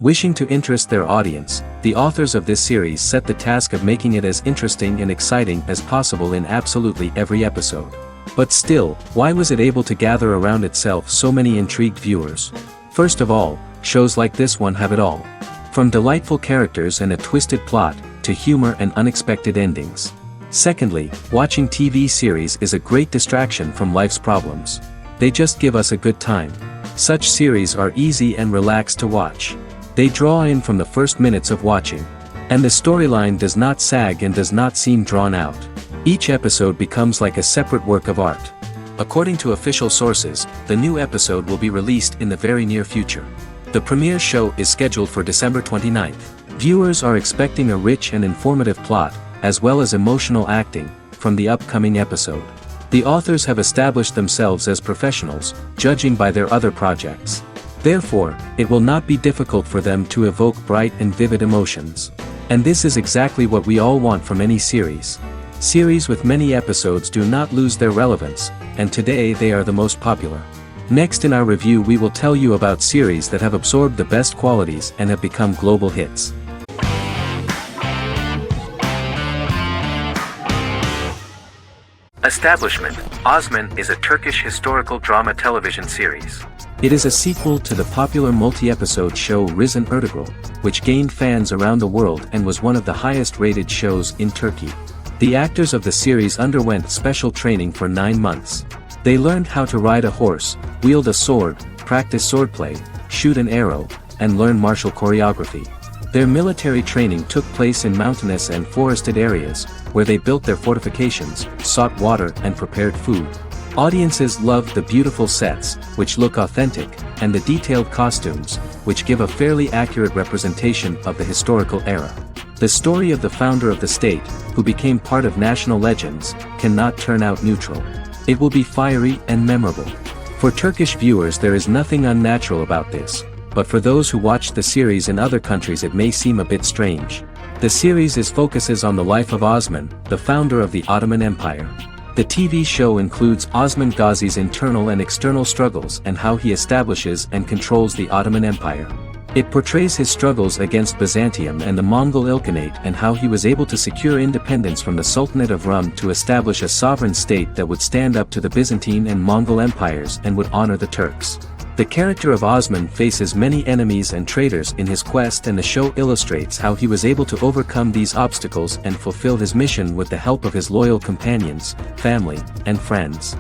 Wishing to interest their audience, the authors of this series set the task of making it as interesting and exciting as possible in absolutely every episode. But still, why was it able to gather around itself so many intrigued viewers? First of all, shows like this one have it all. From delightful characters and a twisted plot, to humor and unexpected endings. Secondly, watching TV series is a great distraction from life's problems. They just give us a good time. Such series are easy and relaxed to watch. They draw in from the first minutes of watching. And the storyline does not sag and does not seem drawn out. Each episode becomes like a separate work of art. According to official sources, the new episode will be released in the very near future. The premiere show is scheduled for December 29th. Viewers are expecting a rich and informative plot, as well as emotional acting, from the upcoming episode. The authors have established themselves as professionals, judging by their other projects. Therefore, it will not be difficult for them to evoke bright and vivid emotions. And this is exactly what we all want from any series. Series with many episodes do not lose their relevance, and today they are the most popular. Next in our review we will tell you about series that have absorbed the best qualities and have become global hits. Establishment. Osman is a Turkish historical drama television series. It is a sequel to the popular multi-episode show Risen Ertugrul, which gained fans around the world and was one of the highest-rated shows in Turkey. The actors of the series underwent special training for 9 months. They learned how to ride a horse, wield a sword, practice swordplay, shoot an arrow, and learn martial choreography. Their military training took place in mountainous and forested areas, where they built their fortifications, sought water and prepared food. Audiences loved the beautiful sets, which look authentic, and the detailed costumes, which give a fairly accurate representation of the historical era. The story of the founder of the state, who became part of national legends, cannot turn out neutral. It will be fiery and memorable. For Turkish viewers there is nothing unnatural about this, but for those who watch the series in other countries it may seem a bit strange. The series focuses on the life of Osman, the founder of the Ottoman Empire. The TV show includes Osman Gazi's internal and external struggles and how he establishes and controls the Ottoman Empire. It portrays his struggles against Byzantium and the Mongol Ilkhanate and how he was able to secure independence from the Sultanate of Rum to establish a sovereign state that would stand up to the Byzantine and Mongol empires and would honor the Turks. The character of Osman faces many enemies and traitors in his quest, and the show illustrates how he was able to overcome these obstacles and fulfill his mission with the help of his loyal companions, family, and friends.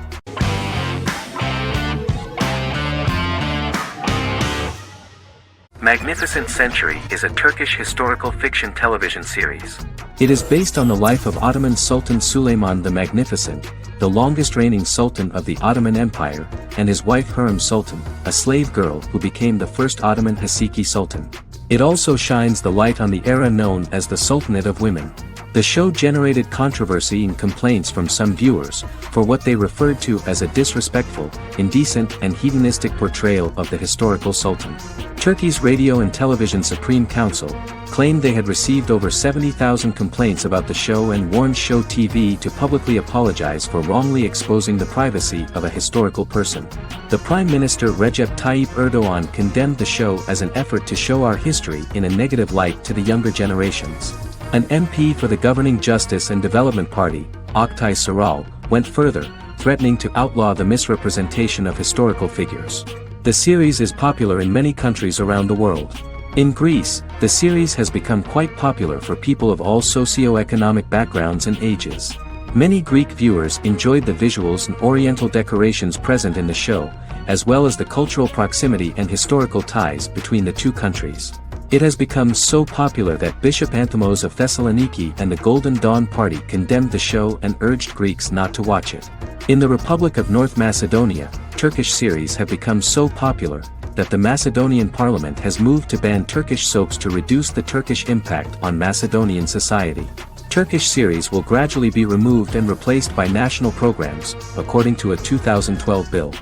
Magnificent Century is a Turkish historical fiction television series. It is based on the life of Ottoman Sultan Süleyman the Magnificent, the longest reigning sultan of the Ottoman Empire, and his wife Hürrem Sultan, a slave girl who became the first Ottoman Haseki Sultan. It also shines the light on the era known as the Sultanate of Women. The show generated controversy and complaints from some viewers, for what they referred to as a disrespectful, indecent and hedonistic portrayal of the historical sultan. Turkey's Radio and Television Supreme Council claimed they had received over 70,000 complaints about the show and warned Show TV to publicly apologize for wrongly exposing the privacy of a historical person. The Prime Minister Recep Tayyip Erdogan condemned the show as an effort to show our history in a negative light to the younger generations. An MP for the governing Justice and Development Party, Oktay Saral, went further, threatening to outlaw the misrepresentation of historical figures. The series is popular in many countries around the world. In Greece, the series has become quite popular for people of all socio-economic backgrounds and ages. Many Greek viewers enjoyed the visuals and oriental decorations present in the show, as well as the cultural proximity and historical ties between the two countries. It has become so popular that Bishop Anthimos of Thessaloniki and the Golden Dawn Party condemned the show and urged Greeks not to watch it. In the Republic of North Macedonia, Turkish series have become so popular that the Macedonian parliament has moved to ban Turkish soaps to reduce the Turkish impact on Macedonian society. Turkish series will gradually be removed and replaced by national programs, according to a 2012 bill.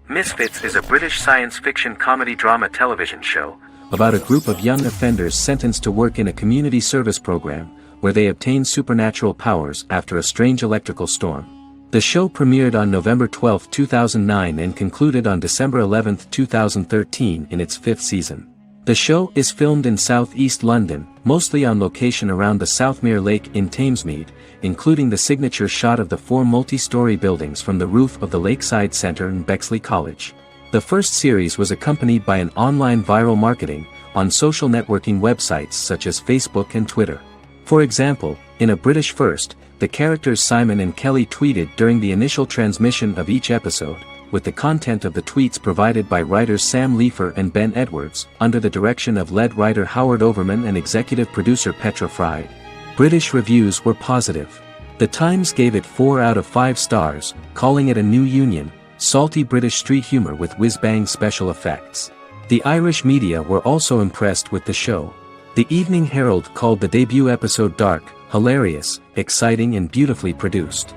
Misfits is a British science fiction comedy drama television show about a group of young offenders sentenced to work in a community service program, where they obtain supernatural powers after a strange electrical storm. The show premiered on November 12, 2009 and concluded on December 11, 2013 in its fifth season. The show is filmed in southeast London, mostly on location around the Southmere Lake in Thamesmead, including the signature shot of the four multi-story buildings from the roof of the Lakeside Centre in Bexley College. The first series was accompanied by an online viral marketing on social networking websites such as Facebook and Twitter. For example, in a British first, the characters Simon and Kelly tweeted during the initial transmission of each episode, with the content of the tweets provided by writers Sam Leifer and Ben Edwards, under the direction of lead writer Howard Overman and executive producer Petra Fried. British reviews were positive. The Times gave it 4 out of 5 stars, calling it a new union, salty British street humor with whiz-bang special effects. The Irish media were also impressed with the show. The Evening Herald called the debut episode dark, hilarious, exciting and beautifully produced.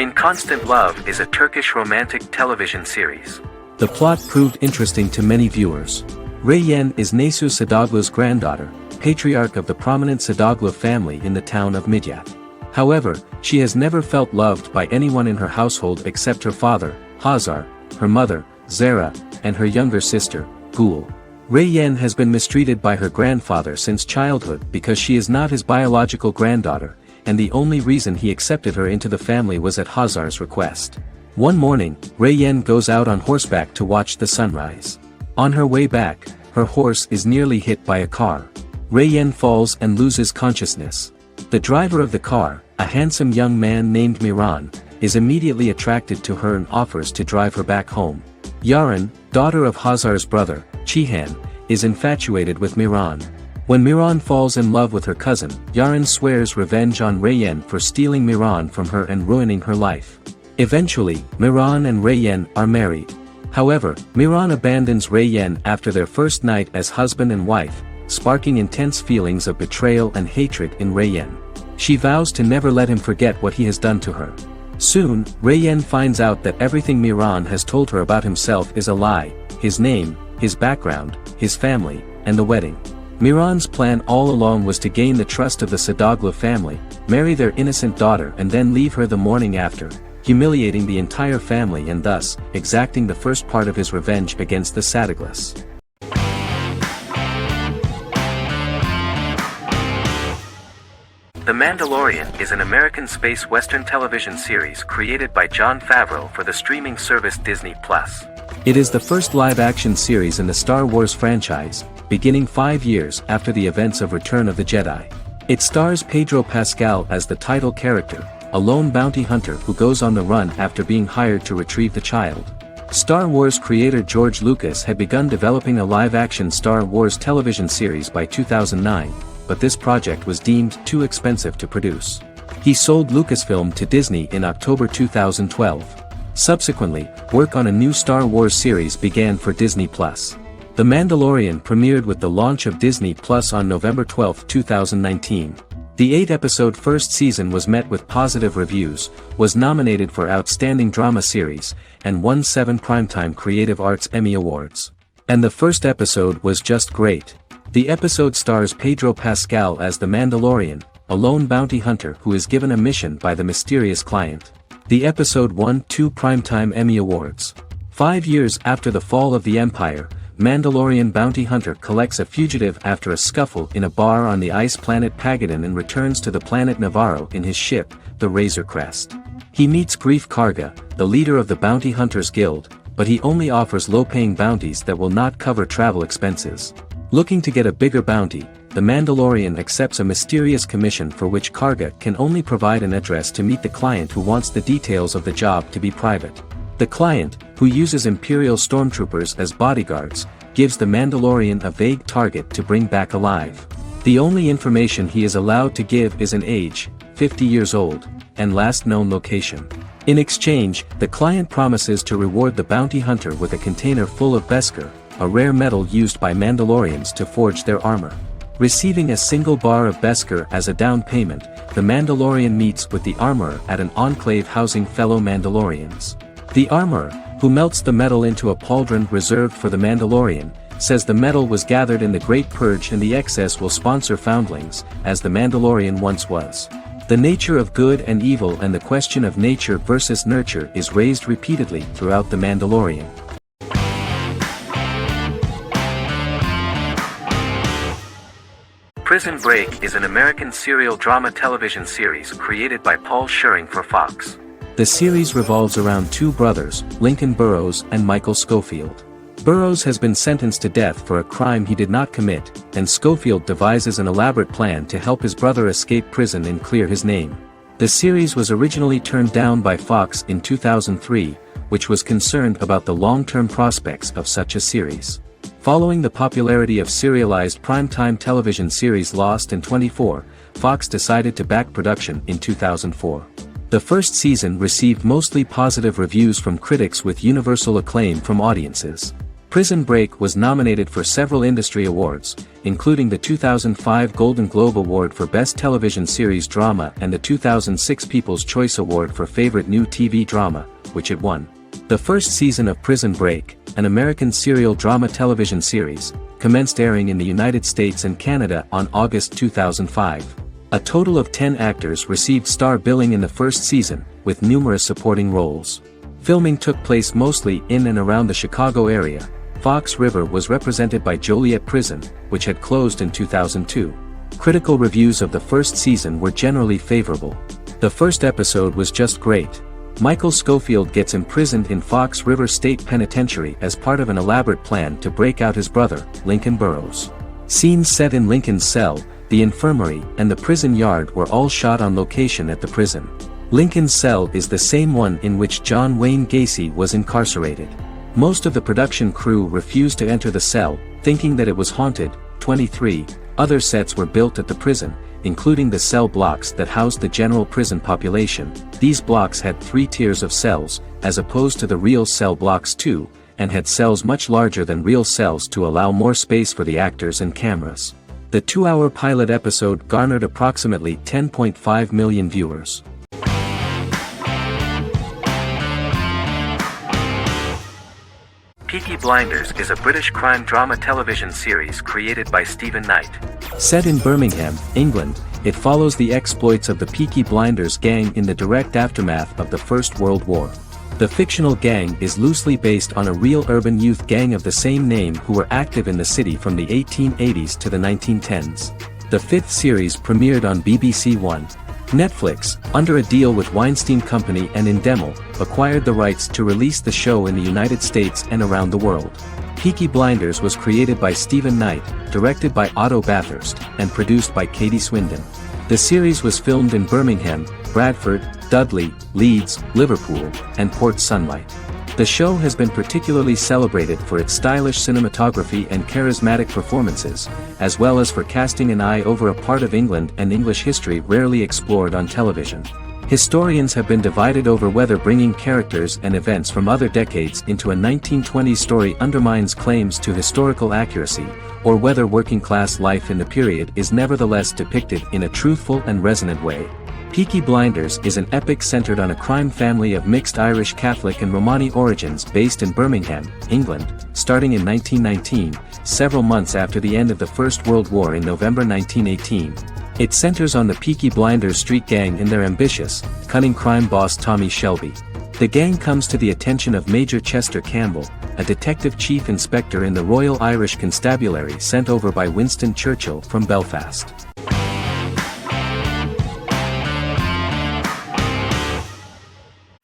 In Constant Love is a Turkish romantic television series. The plot proved interesting to many viewers. Reyyen is Nesu Sadoglu's granddaughter, patriarch of the prominent Sadoglu family in the town of Midyat. However, she has never felt loved by anyone in her household except her father, Hazar, her mother, Zara, and her younger sister, Gül. Reyyen has been mistreated by her grandfather since childhood because she is not his biological granddaughter, and the only reason he accepted her into the family was at Hazar's request. One morning, Reyyen goes out on horseback to watch the sunrise. On her way back, her horse is nearly hit by a car. Reyyen falls and loses consciousness. The driver of the car, a handsome young man named Miran, is immediately attracted to her and offers to drive her back home. Yaren, daughter of Hazar's brother, Cihan, is infatuated with Miran. When Miran falls in love with her cousin, Yaren swears revenge on Reyyen for stealing Miran from her and ruining her life. Eventually, Miran and Reyyen are married. However, Miran abandons Reyyen after their first night as husband and wife, sparking intense feelings of betrayal and hatred in Reyyen. She vows to never let him forget what he has done to her. Soon, Reyyen finds out that everything Miran has told her about himself is a lie: his name, his background, his family, and the wedding. Miran's plan all along was to gain the trust of the Sadoglu family, marry their innocent daughter and then leave her the morning after, humiliating the entire family and thus, exacting the first part of his revenge against the Sadoglus. The Mandalorian is an American space western television series created by Jon Favreau for the streaming service Disney+. It is the first live-action series in the Star Wars franchise, beginning 5 years after the events of Return of the Jedi. It stars Pedro Pascal as the title character, a lone bounty hunter who goes on the run after being hired to retrieve the child. Star Wars creator George Lucas had begun developing a live-action Star Wars television series by 2009, but this project was deemed too expensive to produce. He sold Lucasfilm to Disney in October 2012. Subsequently, work on a new Star Wars series began for Disney+. The Mandalorian premiered with the launch of Disney Plus on November 12, 2019. The 8-episode first season was met with positive reviews, was nominated for Outstanding Drama Series, and won 7 Primetime Creative Arts Emmy Awards. And the first episode was just great. The episode stars Pedro Pascal as the Mandalorian, a lone bounty hunter who is given a mission by the mysterious client. The episode won 2 Primetime Emmy Awards. 5 years after the fall of the Empire, Mandalorian bounty hunter collects a fugitive after a scuffle in a bar on the ice planet Pagadan and returns to the planet Navarro in his ship, the Razor Crest. He meets Greef Karga, the leader of the Bounty Hunters Guild, but he only offers low-paying bounties that will not cover travel expenses. Looking to get a bigger bounty, the Mandalorian accepts a mysterious commission for which Karga can only provide an address to meet the client who wants the details of the job to be private. The client, who uses Imperial stormtroopers as bodyguards, gives the Mandalorian a vague target to bring back alive. The only information he is allowed to give is an age, 50 years old, and last known location. In exchange, the client promises to reward the bounty hunter with a container full of Beskar, a rare metal used by Mandalorians to forge their armor. Receiving a single bar of Beskar as a down payment, the Mandalorian meets with the armorer at an enclave housing fellow Mandalorians. The armorer, who melts the metal into a pauldron reserved for the Mandalorian, says the metal was gathered in the Great Purge and the excess will sponsor foundlings, as the Mandalorian once was. The nature of good and evil and the question of nature versus nurture is raised repeatedly throughout The Mandalorian. Prison Break is an American serial drama television series created by Paul Schering for Fox. The series revolves around two brothers, Lincoln Burrows and Michael Schofield. Burrows has been sentenced to death for a crime he did not commit, and Schofield devises an elaborate plan to help his brother escape prison and clear his name. The series was originally turned down by Fox in 2003, which was concerned about the long-term prospects of such a series. Following the popularity of serialized primetime television series Lost and 24, Fox decided to back production in 2004. The first season received mostly positive reviews from critics with universal acclaim from audiences. Prison Break was nominated for several industry awards, including the 2005 Golden Globe Award for Best Television Series Drama and the 2006 People's Choice Award for Favorite New TV Drama, which it won. The first season of Prison Break, an American serial drama television series, commenced airing in the United States and Canada on August 2005. A total of 10 actors received star billing in the first season, with numerous supporting roles. Filming took place mostly in and around the Chicago area. Fox River was represented by Joliet Prison, which had closed in 2002. Critical reviews of the first season were generally favorable. The first episode was just great. Michael Schofield gets imprisoned in Fox River State Penitentiary as part of an elaborate plan to break out his brother, Lincoln Burrows. Scenes set in Lincoln's cell, the infirmary, and the prison yard were all shot on location at the prison. Lincoln's cell is the same one in which John Wayne Gacy was incarcerated. Most of the production crew refused to enter the cell, thinking that it was haunted. 23 other sets were built at the prison, including the cell blocks that housed the general prison population. These blocks had 3 tiers of cells, as opposed to the real cell blocks 2, and had cells much larger than real cells to allow more space for the actors and cameras. The 2-hour pilot episode garnered approximately 10.5 million viewers. Peaky Blinders is a British crime drama television series created by Stephen Knight. Set in Birmingham, England, it follows the exploits of the Peaky Blinders gang in the direct aftermath of the First World War. The fictional gang is loosely based on a real urban youth gang of the same name who were active in the city from the 1880s to the 1910s. The 5th series premiered on BBC One. Netflix, under a deal with Weinstein Company and Endemol, acquired the rights to release the show in the United States and around the world. Peaky Blinders was created by Stephen Knight, directed by Otto Bathurst, and produced by Katie Swindon. The series was filmed in Birmingham, Bradford, Dudley, Leeds, Liverpool, and Port Sunlight. The show has been particularly celebrated for its stylish cinematography and charismatic performances, as well as for casting an eye over a part of England and English history rarely explored on television. Historians have been divided over whether bringing characters and events from other decades into a 1920s story undermines claims to historical accuracy, or whether working-class life in the period is nevertheless depicted in a truthful and resonant way. Peaky Blinders is an epic centered on a crime family of mixed Irish Catholic and Romani origins based in Birmingham, England, starting in 1919, several months after the end of the First World War in November 1918. It centers on the Peaky Blinders street gang and their ambitious, cunning crime boss Tommy Shelby. The gang comes to the attention of Major Chester Campbell, a detective chief inspector in the Royal Irish Constabulary sent over by Winston Churchill from Belfast.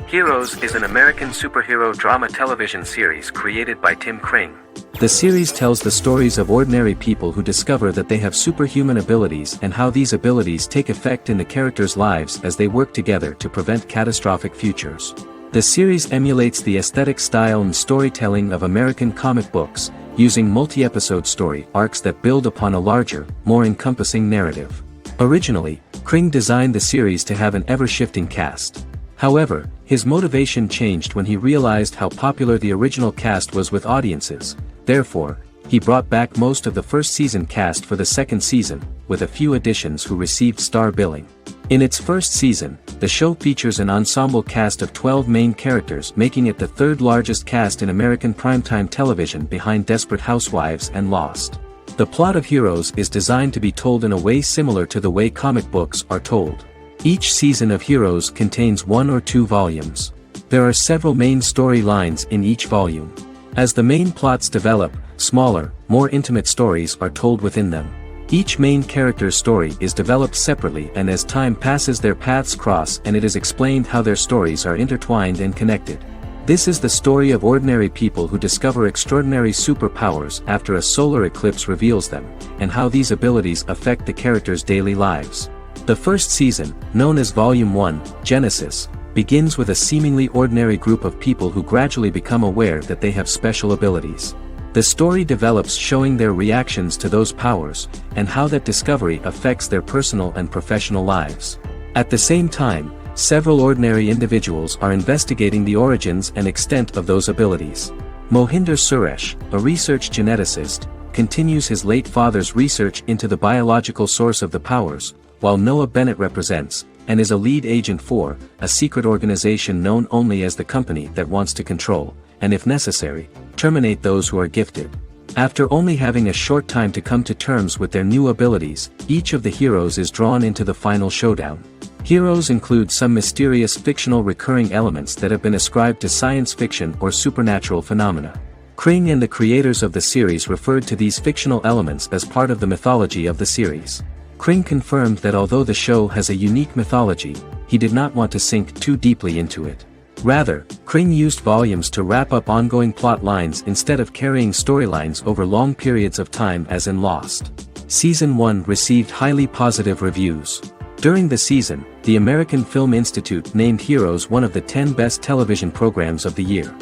Heroes is an American superhero drama television series created by Tim Kring. The series tells the stories of ordinary people who discover that they have superhuman abilities and how these abilities take effect in the characters' lives as they work together to prevent catastrophic futures. The series emulates the aesthetic style and storytelling of American comic books, using multi-episode story arcs that build upon a larger, more encompassing narrative. Originally, Kring designed the series to have an ever-shifting cast. However, his motivation changed when he realized how popular the original cast was with audiences. Therefore, he brought back most of the first season cast for the second season, with a few additions who received star billing. In its first season, the show features an ensemble cast of 12 main characters, making it the third largest cast in American primetime television behind Desperate Housewives and Lost. The plot of Heroes is designed to be told in a way similar to the way comic books are told. Each season of Heroes contains 1 or 2 volumes. There are several main storylines in each volume. As the main plots develop, smaller, more intimate stories are told within them. Each main character's story is developed separately, and as time passes their paths cross and it is explained how their stories are intertwined and connected. This is the story of ordinary people who discover extraordinary superpowers after a solar eclipse reveals them, and how these abilities affect the characters' daily lives. The first season, known as Volume 1, Genesis, begins with a seemingly ordinary group of people who gradually become aware that they have special abilities. The story develops showing their reactions to those powers, and how that discovery affects their personal and professional lives. At the same time, several ordinary individuals are investigating the origins and extent of those abilities. Mohinder Suresh, a research geneticist, continues his late father's research into the biological source of the powers, while Noah Bennett represents, and is a lead agent for, a secret organization known only as the company that wants to control, and if necessary, terminate those who are gifted. After only having a short time to come to terms with their new abilities, each of the heroes is drawn into the final showdown. Heroes include some mysterious fictional recurring elements that have been ascribed to science fiction or supernatural phenomena. Kring and the creators of the series referred to these fictional elements as part of the mythology of the series. Kring confirmed that although the show has a unique mythology, he did not want to sink too deeply into it. Rather, Kring used volumes to wrap up ongoing plot lines instead of carrying storylines over long periods of time as in Lost. Season 1 received highly positive reviews. During the season, the American Film Institute named Heroes one of the 10 best television programs of the year.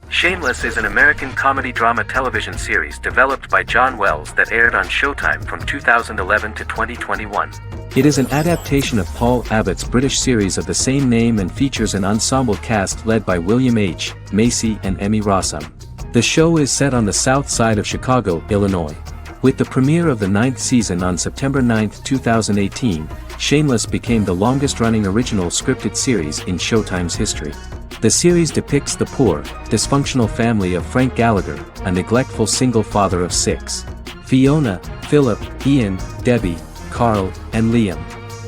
Shameless is an American comedy-drama television series developed by John Wells that aired on Showtime from 2011 to 2021. It is an adaptation of Paul Abbott's British series of the same name and features an ensemble cast led by William H. Macy and Emmy Rossum. The show is set on the south side of Chicago, Illinois. With the premiere of the 9th season on September 9, 2018, Shameless became the longest-running original scripted series in Showtime's history. The series depicts the poor, dysfunctional family of Frank Gallagher, a neglectful single father of 6. Fiona, Philip, Ian, Debbie, Carl, and Liam.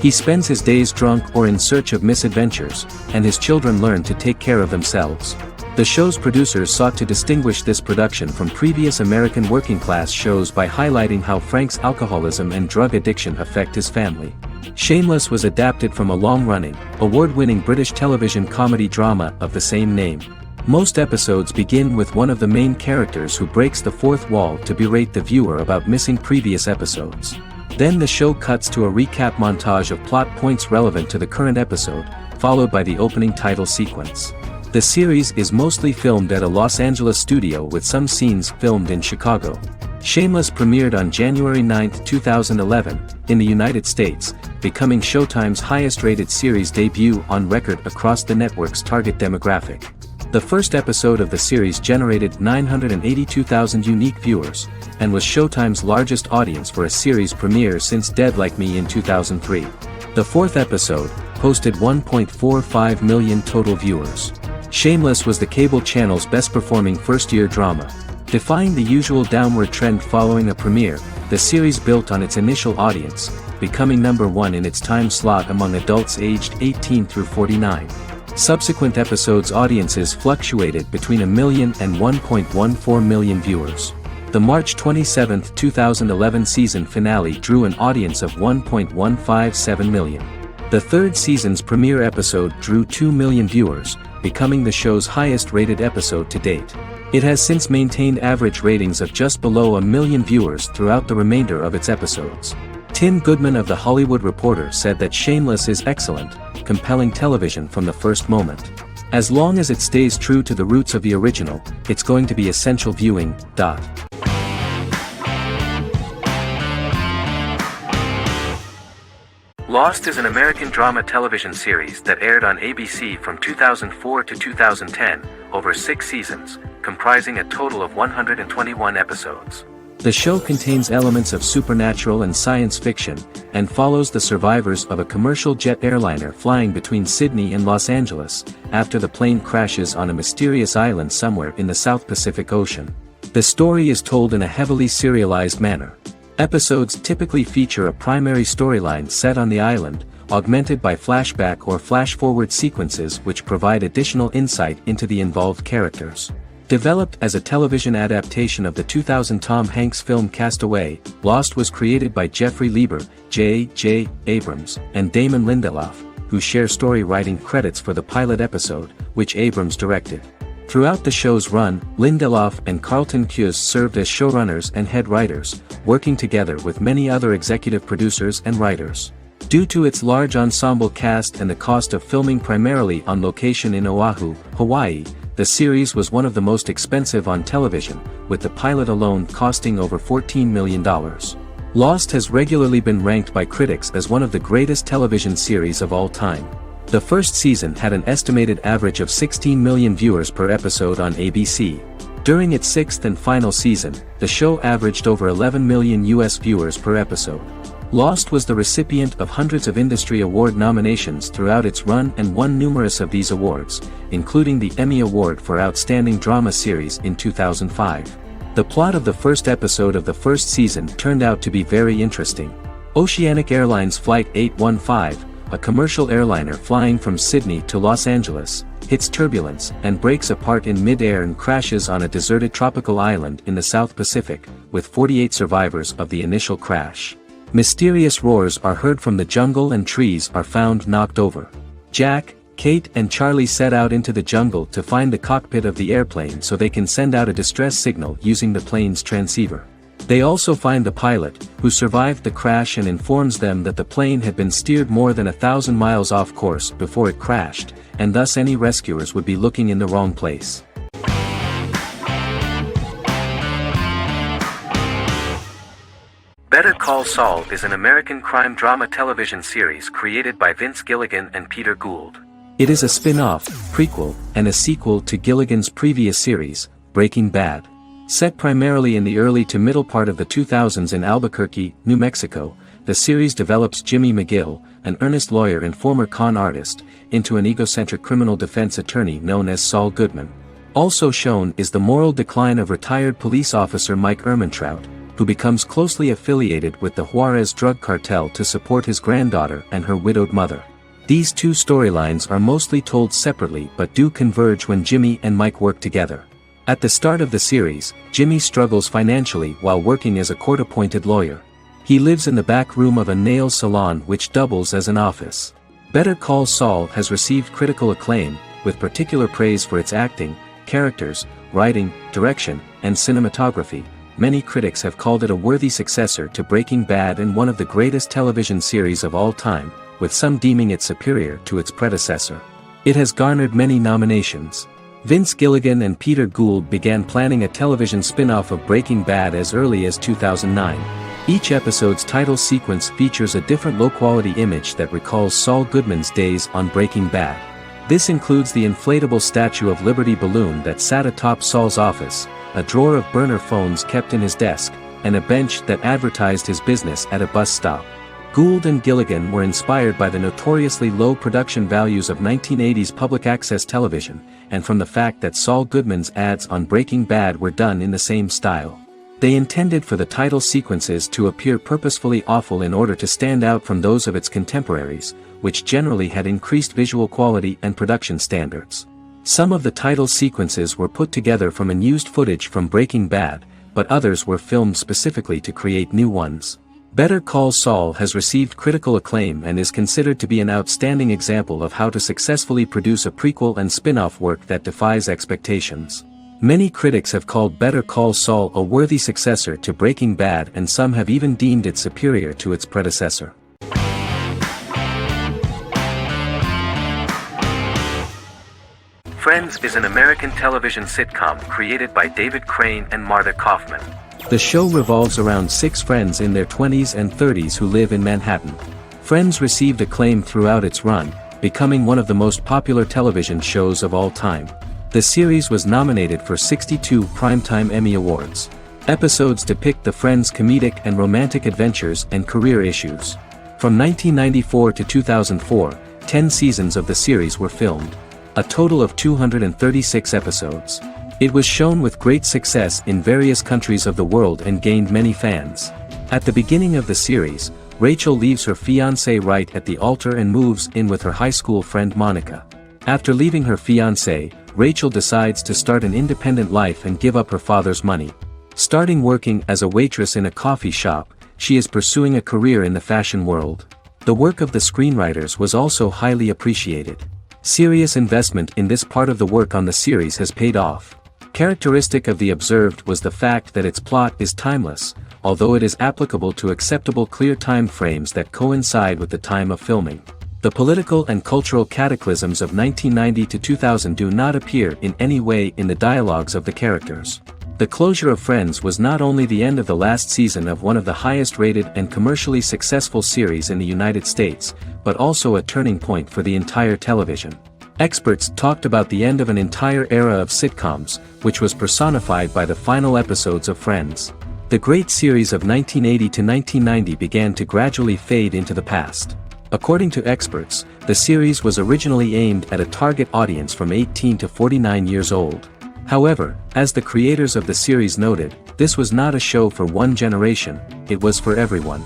He spends his days drunk or in search of misadventures, and his children learn to take care of themselves. The show's producers sought to distinguish this production from previous American working-class shows by highlighting how Frank's alcoholism and drug addiction affect his family. Shameless was adapted from a long-running, award-winning British television comedy drama of the same name. Most episodes begin with one of the main characters who breaks the fourth wall to berate the viewer about missing previous episodes. Then the show cuts to a recap montage of plot points relevant to the current episode, followed by the opening title sequence. The series is mostly filmed at a Los Angeles studio with some scenes filmed in Chicago. Shameless premiered on January 9, 2011, in the United States, becoming Showtime's highest-rated series debut on record across the network's target demographic. The first episode of the series generated 982,000 unique viewers, and was Showtime's largest audience for a series premiere since Dead Like Me in 2003. The fourth episode posted 1.45 million total viewers. Shameless was the cable channel's best-performing first-year drama. Defying the usual downward trend following a premiere, the series built on its initial audience, becoming number 1 in its time slot among adults aged 18 through 49. Subsequent episodes' audiences fluctuated between 1 million and 1.14 million viewers. The March 27, 2011 season finale drew an audience of 1.157 million. The third season's premiere episode drew 2 million viewers, becoming the show's highest-rated episode to date. It has since maintained average ratings of just below 1 million viewers throughout the remainder of its episodes. Tim Goodman of The Hollywood Reporter said that Shameless is excellent, compelling television from the first moment. As long as it stays true to the roots of the original, it's going to be essential viewing. Lost is an American drama television series that aired on ABC from 2004 to 2010, over 6 seasons, comprising a total of 121 episodes. The show contains elements of supernatural and science fiction, and follows the survivors of a commercial jet airliner flying between Sydney and Los Angeles, after the plane crashes on a mysterious island somewhere in the South Pacific Ocean. The story is told in a heavily serialized manner. Episodes typically feature a primary storyline set on the island, augmented by flashback or flash-forward sequences which provide additional insight into the involved characters. Developed as a television adaptation of the 2000 Tom Hanks film Castaway, Lost was created by Jeffrey Lieber, J.J. Abrams, and Damon Lindelof, who share story writing credits for the pilot episode, which Abrams directed. Throughout the show's run, Lindelof and Carlton Cuse served as showrunners and head writers, working together with many other executive producers and writers. Due to its large ensemble cast and the cost of filming primarily on location in Oahu, Hawaii, the series was one of the most expensive on television, with the pilot alone costing over $14 million. Lost has regularly been ranked by critics as one of the greatest television series of all time. The first season had an estimated average of 16 million viewers per episode on ABC. During its sixth and final season, the show averaged over 11 million US viewers per episode. Lost was the recipient of hundreds of industry award nominations throughout its run and won numerous of these awards, including the Emmy Award for Outstanding Drama Series in 2005. The plot of the first episode of the first season turned out to be very interesting. Oceanic Airlines Flight 815, a commercial airliner flying from Sydney to Los Angeles, hits turbulence and breaks apart in mid-air and crashes on a deserted tropical island in the South Pacific, with 48 survivors of the initial crash. Mysterious roars are heard from the jungle and trees are found knocked over. Jack, Kate and Charlie set out into the jungle to find the cockpit of the airplane so they can send out a distress signal using the plane's transceiver. They also find the pilot, who survived the crash and informs them that the plane had been steered more than 1,000 miles off course before it crashed, and thus any rescuers would be looking in the wrong place. Better Call Saul is an American crime drama television series created by Vince Gilligan and Peter Gould. It is a spin-off, prequel, and a sequel to Gilligan's previous series, Breaking Bad. Set primarily in the early to middle part of the 2000s in Albuquerque, New Mexico, the series develops Jimmy McGill, an earnest lawyer and former con artist, into an egocentric criminal defense attorney known as Saul Goodman. Also shown is the moral decline of retired police officer Mike Ehrmantraut, who becomes closely affiliated with the Juarez drug cartel to support his granddaughter and her widowed mother. These two storylines are mostly told separately but do converge when Jimmy and Mike work together. At the start of the series, Jimmy struggles financially while working as a court-appointed lawyer. He lives in the back room of a nail salon which doubles as an office. Better Call Saul has received critical acclaim, with particular praise for its acting, characters, writing, direction, and cinematography. Many critics have called it a worthy successor to Breaking Bad and one of the greatest television series of all time, with some deeming it superior to its predecessor. It has garnered many nominations. Vince Gilligan and Peter Gould began planning a television spin-off of Breaking Bad as early as 2009. Each episode's title sequence features a different low-quality image that recalls Saul Goodman's days on Breaking Bad. This includes the inflatable Statue of Liberty balloon that sat atop Saul's office, a drawer of burner phones kept in his desk, and a bench that advertised his business at a bus stop. Gould and Gilligan were inspired by the notoriously low production values of 1980s public access television, and from the fact that Saul Goodman's ads on Breaking Bad were done in the same style. They intended for the title sequences to appear purposefully awful in order to stand out from those of its contemporaries, which generally had increased visual quality and production standards. Some of the title sequences were put together from unused footage from Breaking Bad, but others were filmed specifically to create new ones. Better Call Saul has received critical acclaim and is considered to be an outstanding example of how to successfully produce a prequel and spin-off work that defies expectations. Many critics have called Better Call Saul a worthy successor to Breaking Bad, and some have even deemed it superior to its predecessor. Friends is an American television sitcom created by David Crane and Marta Kaufman. The show revolves around 6 friends in their 20s and 30s who live in Manhattan. Friends received acclaim throughout its run, becoming one of the most popular television shows of all time. The series was nominated for 62 Primetime Emmy Awards. Episodes depict the friends' comedic and romantic adventures and career issues. From 1994 to 2004, 10 seasons of the series were filmed. A total of 236 episodes. It was shown with great success in various countries of the world and gained many fans. At the beginning of the series, Rachel leaves her fiancé right at the altar and moves in with her high school friend Monica. After leaving her fiancé, Rachel decides to start an independent life and give up her father's money. Starting working as a waitress in a coffee shop, she is pursuing a career in the fashion world. The work of the screenwriters was also highly appreciated. Serious investment in this part of the work on the series has paid off. Characteristic of The Observed was the fact that its plot is timeless, although it is applicable to acceptable clear time frames that coincide with the time of filming. The political and cultural cataclysms of 1990 to 2000 do not appear in any way in the dialogues of the characters. The closure of Friends was not only the end of the last season of one of the highest-rated and commercially successful series in the United States, but also a turning point for the entire television. Experts talked about the end of an entire era of sitcoms, which was personified by the final episodes of Friends. The great series of 1980 to 1990 began to gradually fade into the past. According to experts, the series was originally aimed at a target audience from 18 to 49 years old. However, as the creators of the series noted, this was not a show for one generation, it was for everyone.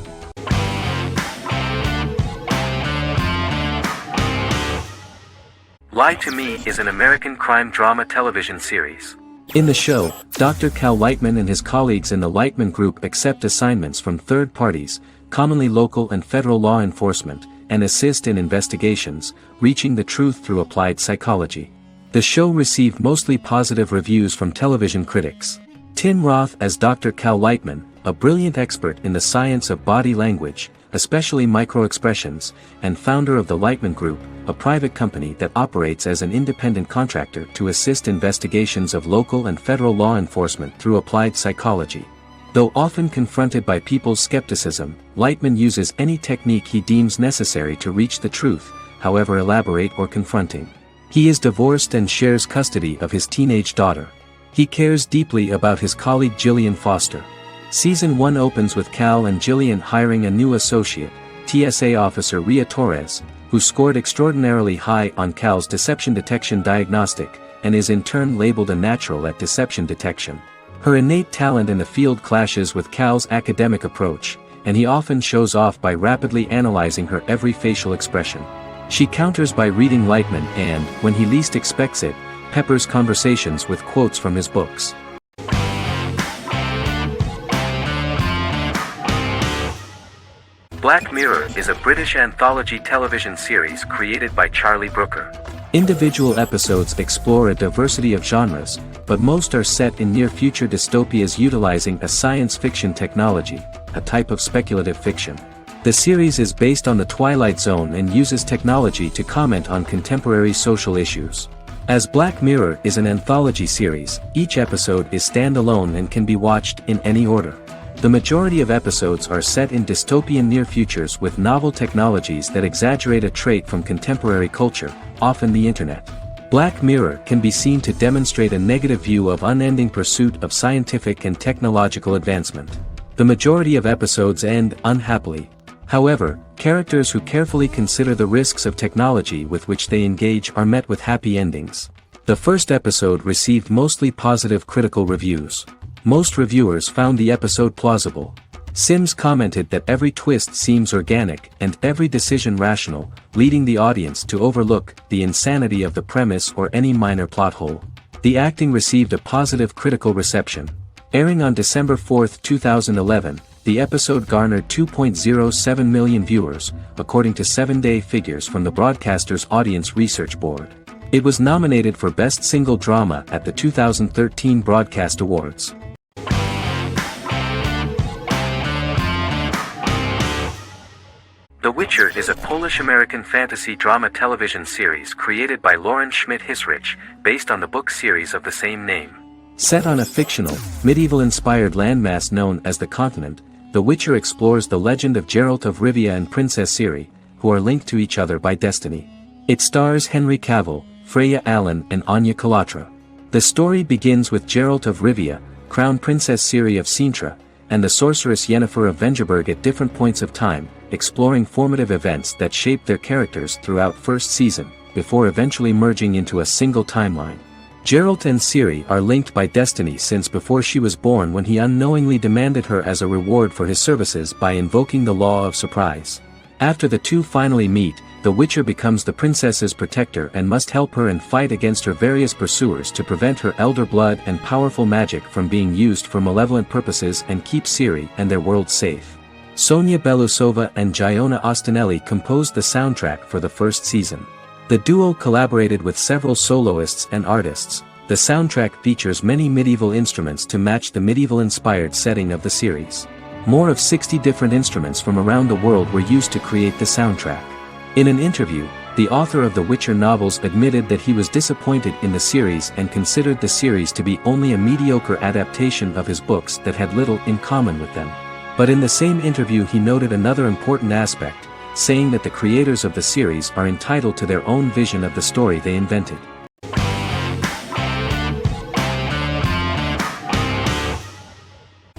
Lie to Me is an American crime drama television series. In the show, Dr. Cal Lightman and his colleagues in the Lightman Group accept assignments from third parties, commonly local and federal law enforcement, and assist in investigations, reaching the truth through applied psychology. The show received mostly positive reviews from television critics. Tim Roth as Dr. Cal Lightman, a brilliant expert in the science of body language, especially microexpressions, and founder of the Lightman Group, a private company that operates as an independent contractor to assist investigations of local and federal law enforcement through applied psychology. Though often confronted by people's skepticism, Lightman uses any technique he deems necessary to reach the truth, however elaborate or confronting. He is divorced and shares custody of his teenage daughter. He cares deeply about his colleague Jillian Foster. Season 1 opens with Cal and Jillian hiring a new associate, TSA officer Rhea Torres, who scored extraordinarily high on Cal's deception detection diagnostic, and is in turn labeled a natural at deception detection. Her innate talent in the field clashes with Cal's academic approach, and he often shows off by rapidly analyzing her every facial expression. She counters by reading Lightman and, when he least expects it, peppers conversations with quotes from his books. Black Mirror is a British anthology television series created by Charlie Brooker. Individual episodes explore a diversity of genres, but most are set in near-future dystopias utilizing a science fiction technology, a type of speculative fiction. The series is based on the Twilight Zone and uses technology to comment on contemporary social issues. As Black Mirror is an anthology series, each episode is standalone and can be watched in any order. The majority of episodes are set in dystopian near futures with novel technologies that exaggerate a trait from contemporary culture, often the internet. Black Mirror can be seen to demonstrate a negative view of unending pursuit of scientific and technological advancement. The majority of episodes end unhappily. However, characters who carefully consider the risks of technology with which they engage are met with happy endings. The first episode received mostly positive critical reviews. Most reviewers found the episode plausible. Sims commented that every twist seems organic and every decision rational, leading the audience to overlook the insanity of the premise or any minor plot hole. The acting received a positive critical reception. Airing on December 4, 2011, the episode garnered 2.07 million viewers, according to 7-day figures from the broadcaster's Audience Research Board. It was nominated for Best Single Drama at the 2013 Broadcast Awards. The Witcher is a Polish-American fantasy drama television series created by Lauren Schmidt-Hissrich, based on the book series of the same name. Set on a fictional, medieval-inspired landmass known as the Continent, The Witcher explores the legend of Geralt of Rivia and Princess Ciri, who are linked to each other by destiny. It stars Henry Cavill, Freya Allan and Anya Chalotra. The story begins with Geralt of Rivia, Crown Princess Ciri of Sintra, and the sorceress Yennefer of Vengerberg at different points of time, exploring formative events that shaped their characters throughout first season, before eventually merging into a single timeline. Geralt and Ciri are linked by destiny since before she was born when he unknowingly demanded her as a reward for his services by invoking the law of surprise. After the two finally meet, the Witcher becomes the princess's protector and must help her and fight against her various pursuers to prevent her elder blood and powerful magic from being used for malevolent purposes and keep Ciri and their world safe. Sonia Belousova and Giona Ostinelli composed the soundtrack for the first season. The duo collaborated with several soloists and artists. The soundtrack features many medieval instruments to match the medieval-inspired setting of the series. More of 60 different instruments from around the world were used to create the soundtrack. In an interview, the author of the Witcher novels admitted that he was disappointed in the series and considered the series to be only a mediocre adaptation of his books that had little in common with them. But in the same interview he noted another important aspect, saying that the creators of the series are entitled to their own vision of the story they invented.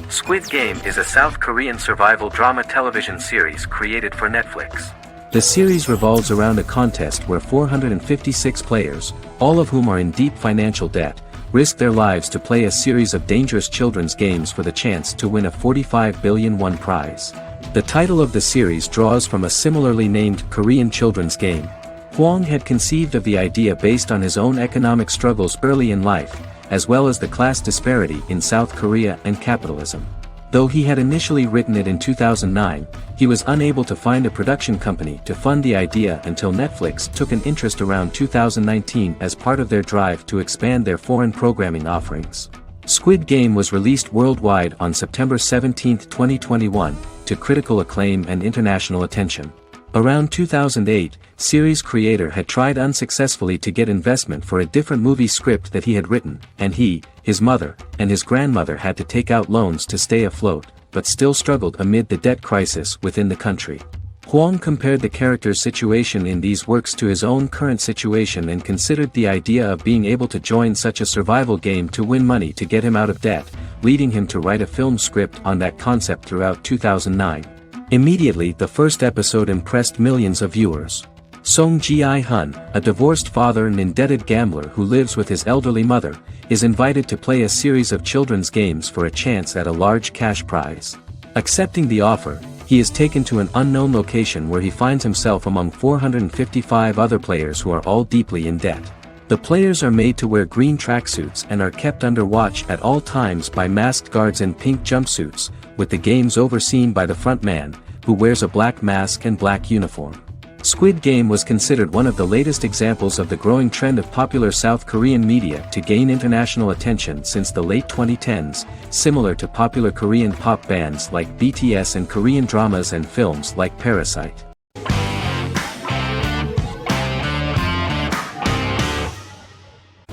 Squid Game is a South Korean survival drama television series created for Netflix. The series revolves around a contest where 456 players, all of whom are in deep financial debt, risk their lives to play a series of dangerous children's games for the chance to win a 45 billion won prize. The title of the series draws from a similarly named Korean children's game. Hwang had conceived of the idea based on his own economic struggles early in life, as well as the class disparity in South Korea and capitalism. Though he had initially written it in 2009, he was unable to find a production company to fund the idea until Netflix took an interest around 2019 as part of their drive to expand their foreign programming offerings. Squid Game was released worldwide on September 17, 2021, to critical acclaim and international attention. Around 2008, series creator had tried unsuccessfully to get investment for a different movie script that he had written, and he, his mother, and his grandmother had to take out loans to stay afloat, but still struggled amid the debt crisis within the country. Hwang compared the character's situation in these works to his own current situation and considered the idea of being able to join such a survival game to win money to get him out of debt, leading him to write a film script on that concept throughout 2009. Immediately the first episode impressed millions of viewers. Song Ji-hun, a divorced father and indebted gambler who lives with his elderly mother, is invited to play a series of children's games for a chance at a large cash prize. Accepting the offer, he is taken to an unknown location where he finds himself among 455 other players who are all deeply in debt. The players are made to wear green tracksuits and are kept under watch at all times by masked guards in pink jumpsuits, with the games overseen by the front man, who wears a black mask and black uniform. Squid Game was considered one of the latest examples of the growing trend of popular South Korean media to gain international attention since the late 2010s, similar to popular Korean pop bands like BTS and Korean dramas and films like Parasite.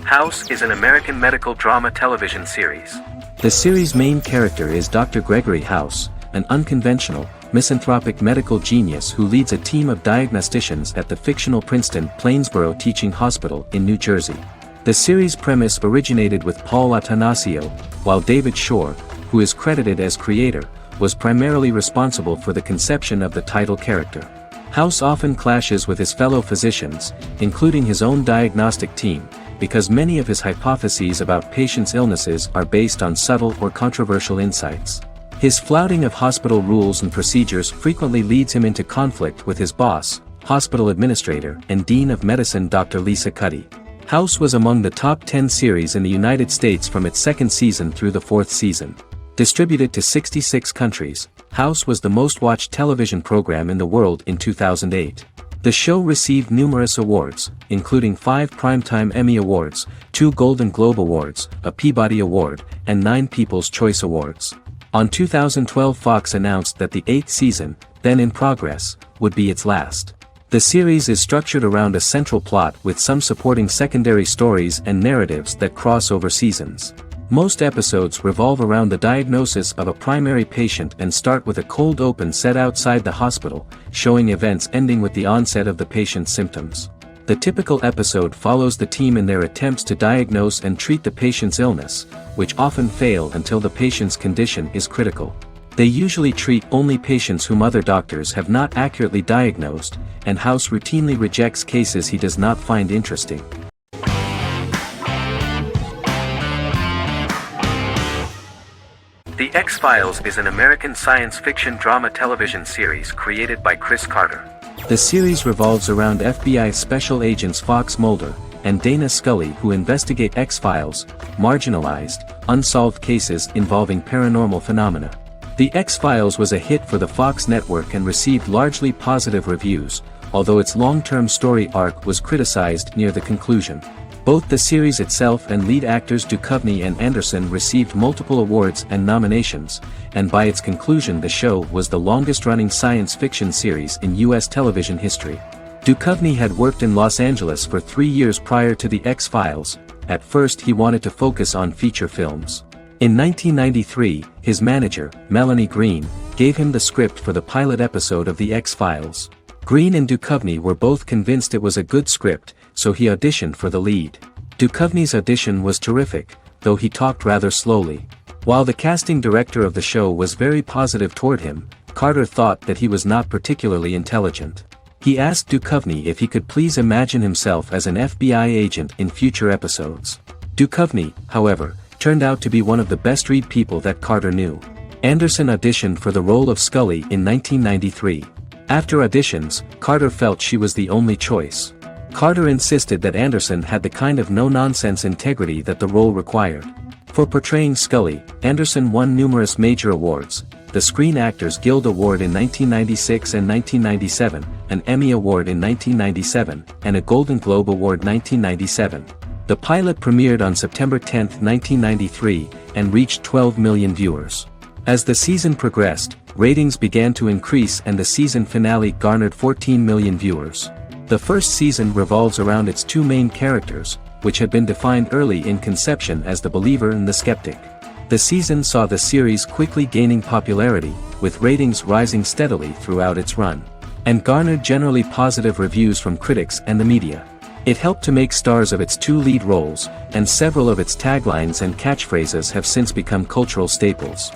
House is an American medical drama television series. The series' main character is Dr. Gregory House, an unconventional, misanthropic medical genius who leads a team of diagnosticians at the fictional Princeton Plainsboro Teaching Hospital in New Jersey. The series' premise originated with Paul Attanasio, while David Shore, who is credited as creator, was primarily responsible for the conception of the title character. House often clashes with his fellow physicians, including his own diagnostic team, because many of his hypotheses about patients' illnesses are based on subtle or controversial insights. His flouting of hospital rules and procedures frequently leads him into conflict with his boss, hospital administrator and dean of medicine Dr. Lisa Cuddy. House was among the top 10 series in the United States from its second season through the fourth season. Distributed to 66 countries, House was the most watched television program in the world in 2008. The show received numerous awards, including 5 Primetime Emmy Awards, 2 Golden Globe Awards, a Peabody Award, and 9 People's Choice Awards. On 2012 Fox announced that the 8th season, then in progress, would be its last. The series is structured around a central plot with some supporting secondary stories and narratives that cross over seasons. Most episodes revolve around the diagnosis of a primary patient and start with a cold open set outside the hospital, showing events ending with the onset of the patient's symptoms. The typical episode follows the team in their attempts to diagnose and treat the patient's illness, which often fail until the patient's condition is critical. They usually treat only patients whom other doctors have not accurately diagnosed, and House routinely rejects cases he does not find interesting. The X-Files is an American science fiction drama television series created by Chris Carter. The series revolves around FBI Special Agents Fox Mulder and Dana Scully, who investigate X-Files, marginalized, unsolved cases involving paranormal phenomena. The X-Files was a hit for the Fox network and received largely positive reviews, although its long-term story arc was criticized near the conclusion. Both the series itself and lead actors Duchovny and Anderson received multiple awards and nominations, and by its conclusion the show was the longest-running science fiction series in U.S. television history. Duchovny had worked in Los Angeles for 3 years prior to The X-Files. At first he wanted to focus on feature films. In 1993, his manager, Melanie Green, gave him the script for the pilot episode of The X-Files. Green and Duchovny were both convinced it was a good script, so he auditioned for the lead. Duchovny's audition was terrific, though he talked rather slowly. While the casting director of the show was very positive toward him, Carter thought that he was not particularly intelligent. He asked Duchovny if he could please imagine himself as an FBI agent in future episodes. Duchovny, however, turned out to be one of the best-read people that Carter knew. Anderson auditioned for the role of Scully in 1993. After auditions, Carter felt she was the only choice. Carter insisted that Anderson had the kind of no-nonsense integrity that the role required. For portraying Scully, Anderson won numerous major awards: the Screen Actors Guild Award in 1996 and 1997, an Emmy Award in 1997, and a Golden Globe Award 1997. The pilot premiered on September 10, 1993, and reached 12 million viewers. As the season progressed, ratings began to increase and the season finale garnered 14 million viewers. The first season revolves around its two main characters, which had been defined early in conception as the believer and the skeptic. The season saw the series quickly gaining popularity, with ratings rising steadily throughout its run, and garnered generally positive reviews from critics and the media. It helped to make stars of its two lead roles, and several of its taglines and catchphrases have since become cultural staples.